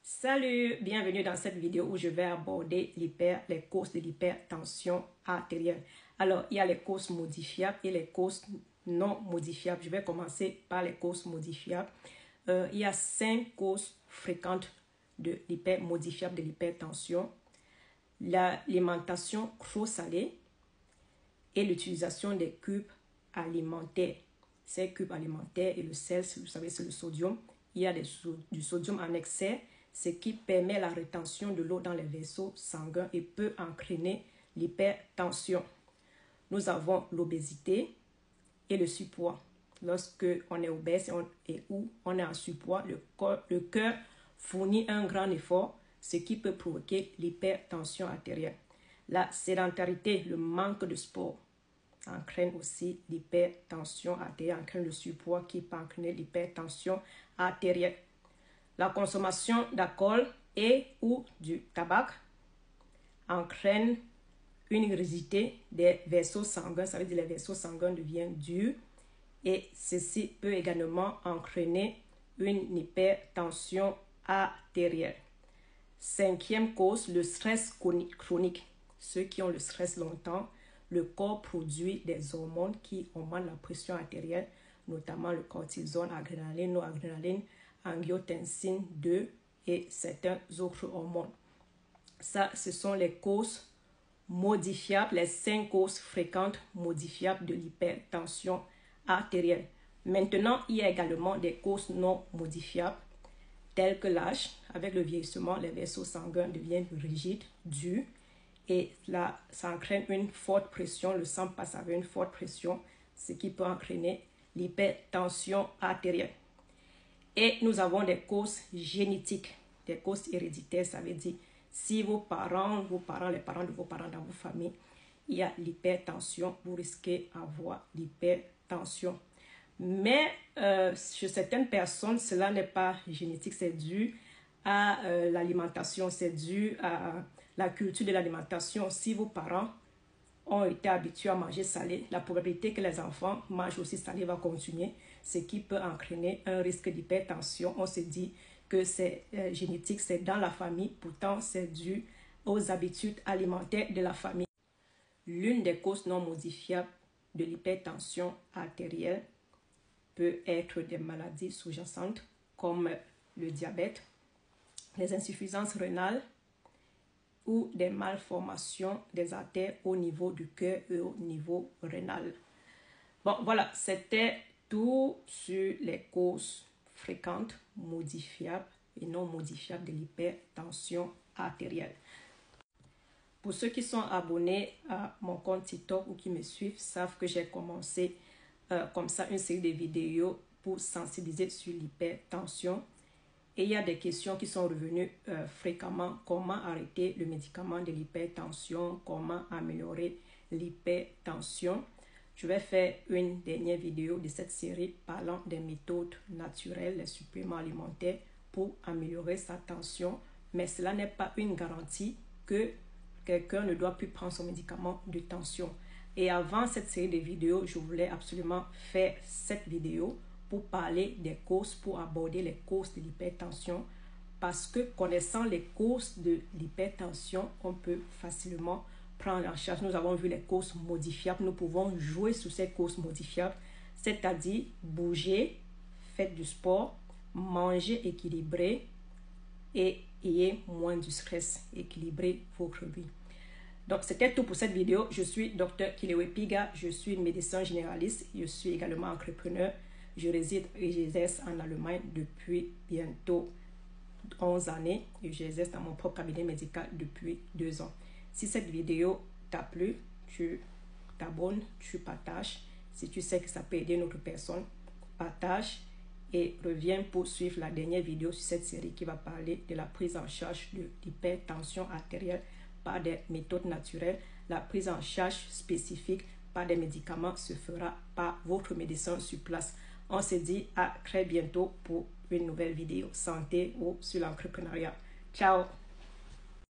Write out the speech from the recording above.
Salut, bienvenue dans cette vidéo où je vais aborder les causes de l'hypertension artérielle. Alors, il y a les causes modifiables et les causes non modifiables. Je vais commencer par les causes modifiables. Il y a 5 causes fréquentes de modifiables de l'hypertension. L'alimentation trop salée et l'utilisation des cubes alimentaires. Ces cubes alimentaires et le sel, vous savez, c'est le sodium. Il y a du sodium en excès, ce qui permet la rétention de l'eau dans les vaisseaux sanguins et peut entraîner l'hypertension. Nous avons l'obésité et le surpoids. Lorsque on est obèse et ou on est en surpoids, le cœur fournit un grand effort, ce qui peut provoquer l'hypertension artérielle. La sédentarité, le manque de sport, entraîne aussi l'hypertension artérielle, entraîne le surpoids qui peut entraîner l'hypertension artérielle. La consommation d'alcool et ou du tabac entraîne une rigidité des vaisseaux sanguins, ça veut dire que les vaisseaux sanguins deviennent durs et ceci peut également entraîner une hypertension artérielle. 5e cause, le stress chronique. Ceux qui ont le stress longtemps, le corps produit des hormones qui augmentent la pression artérielle, notamment le cortisol, adrénaline, noradrénaline, angiotensine 2 et certains autres hormones. Ça, ce sont les causes modifiables, les 5 causes fréquentes modifiables de l'hypertension artérielle. Maintenant, il y a également des causes non modifiables, telles que l'âge. Avec le vieillissement, les vaisseaux sanguins deviennent rigides, durs, et là, ça entraîne une forte pression. Le sang passe avec une forte pression, ce qui peut entraîner l'hypertension artérielle. Et nous avons des causes génétiques, des causes héréditaires. Ça veut dire, si les parents de vos parents dans vos familles, il y a l'hypertension, vous risquez d'avoir l'hypertension. Mais chez certaines personnes, cela n'est pas génétique, c'est dû à l'alimentation, c'est dû à la culture de l'alimentation. Si vos parents ont été habitués à manger salé, la probabilité que les enfants mangent aussi salé va continuer, ce qui peut entraîner un risque d'hypertension. On se dit que c'est génétique, c'est dans la famille, pourtant c'est dû aux habitudes alimentaires de la famille. L'une des causes non modifiables de l'hypertension artérielle peut être des maladies sous-jacentes comme le diabète, les insuffisances rénales ou des malformations des artères au niveau du cœur et au niveau rénal. Bon, voilà, c'était tout sur les causes fréquentes, modifiables et non modifiables de l'hypertension artérielle. Pour ceux qui sont abonnés à mon compte TikTok ou qui me suivent, savent que j'ai commencé comme ça une série de vidéos pour sensibiliser sur l'hypertension. Et il y a des questions qui sont revenues fréquemment. Comment arrêter le médicament de l'hypertension? Comment améliorer l'hypertension? Je vais faire une dernière vidéo de cette série parlant des méthodes naturelles, les suppléments alimentaires pour améliorer sa tension. Mais cela n'est pas une garantie que quelqu'un ne doit plus prendre son médicament de tension. Et avant cette série de vidéos, je voulais absolument faire cette vidéo pour parler des causes, pour aborder les causes de l'hypertension, parce que connaissant les causes de l'hypertension, on peut facilement prendre en charge. Nous avons vu les causes modifiables, nous pouvons jouer sur ces causes modifiables, c'est-à-dire bouger, faites du sport, manger équilibré et ayez moins de stress, équilibrez votre vie. Donc, c'était tout pour cette vidéo. Je suis Dr Kilewe Piga, je suis médecin généraliste, je suis également entrepreneur. Je réside et j'exerce en Allemagne depuis bientôt 11 années et j'exerce dans mon propre cabinet médical depuis 2 ans. Si cette vidéo t'a plu, tu t'abonnes, tu partages. Si tu sais que ça peut aider une autre personne, partage et reviens pour suivre la dernière vidéo sur cette série qui va parler de la prise en charge de l'hypertension artérielle par des méthodes naturelles. La prise en charge spécifique par des médicaments se fera par votre médecin sur place. On se dit à très bientôt pour une nouvelle vidéo santé ou sur l'entrepreneuriat. Ciao!